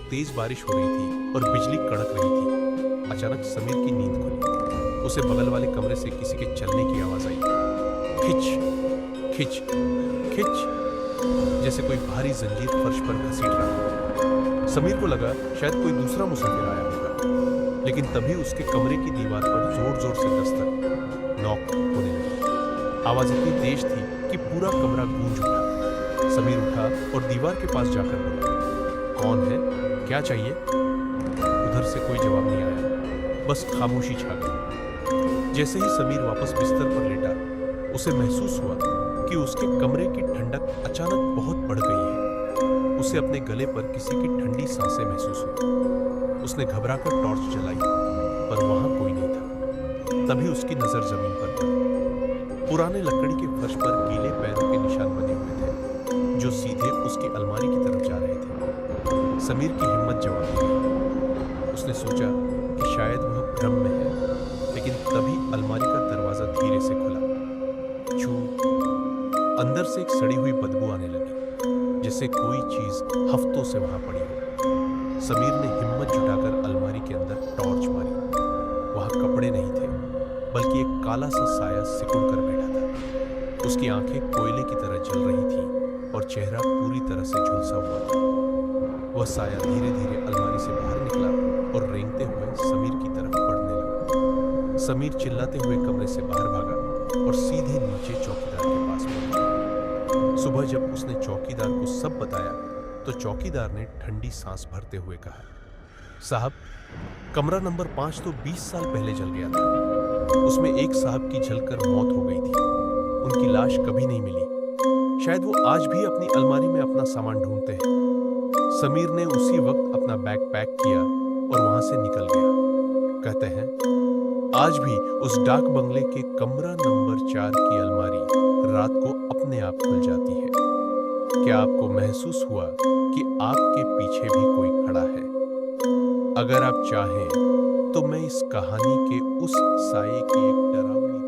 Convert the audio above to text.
तेज बारिश हो रही थी और बिजली कड़क रही थी। अचानक समीर की नींद खुली। उसे बगल वाले कमरे से किसी के चलने की आवाज आई। खिच खिच खिच, जैसे कोई भारी जंजीर फर्श पर घसीट रहा हो। समीर को लगा शायद कोई दूसरा मुसाफिर आया होगा, लेकिन तभी उसके कमरे की दीवार पर जोर जोर से दस्तक, नॉक होने लगी। आवाज इतनी तेज थी कि पूरा कमरा गूंज उठा। समीर उठा और दीवार के पास जाकर बोला, कौन है, क्या चाहिए? उधर से कोई जवाब नहीं आया, बस खामोशी छा गई। जैसे ही समीर वापस बिस्तर पर लेटा, उसे महसूस हुआ कि उसके कमरे की ठंडक अचानक बहुत बढ़ गई है। उसे अपने गले पर किसी की ठंडी सांसें महसूस हुई। उसने घबराकर टॉर्च जलाई, पर वहां कोई नहीं था। तभी उसकी नजर जमीन पर पड़ी। पुराने लकड़ी के फर्श पर गीले पैरों के निशान बने हुए थे, जो सीधे उसकी अलमारी की तरफ जा रहे थे। समीर की हिम्मत जवाब दी। उसने सोचा कि शायद वह भ्रम में है, लेकिन तभी अलमारी का दरवाजा धीरे से खुला। छू, अंदर से एक सड़ी हुई बदबू आने लगी, जैसे कोई चीज हफ्तों से वहां पड़ी हो। समीर ने हिम्मत जुटाकर अलमारी के अंदर टॉर्च मारी। वहां कपड़े नहीं थे, बल्कि एक काला सा साया सिकुड़ कर बैठा था। उसकी आंखें कोयले की तरह जल रही थीं और चेहरा पूरी तरह से झुलसा हुआ था। वह साया धीरे धीरे अलमारी से बाहर निकला और रेंगते हुए समीर की तरफ बढ़ने लगा। समीर चिल्लाते हुए कमरे से बाहर भागा और सीधे नीचे चौकीदार के पास पहुंचा। सुबह जब उसने चौकीदार को सब बताया, तो चौकीदार ने ठंडी सांस भरते हुए कहा, साहब, कमरा नंबर 5 तो 20 साल पहले जल गया था। उसमें एक साहब की जलकर मौत हो गई थी। उनकी लाश कभी नहीं मिली। शायद वो आज भी अपनी अलमारी में अपना सामान ढूंढते हैं। समीर ने उसी वक्त अपना बैग पैक किया और वहां से निकल गया। कहते हैं, आज भी उस डाक बंगले के कमरा नंबर 4 की अलमारी रात को अपने आप खुल जाती है। क्या आपको महसूस हुआ कि आपके पीछे भी कोई खड़ा है? अगर आप चाहें तो मैं इस कहानी के उस साये की एक डरावनी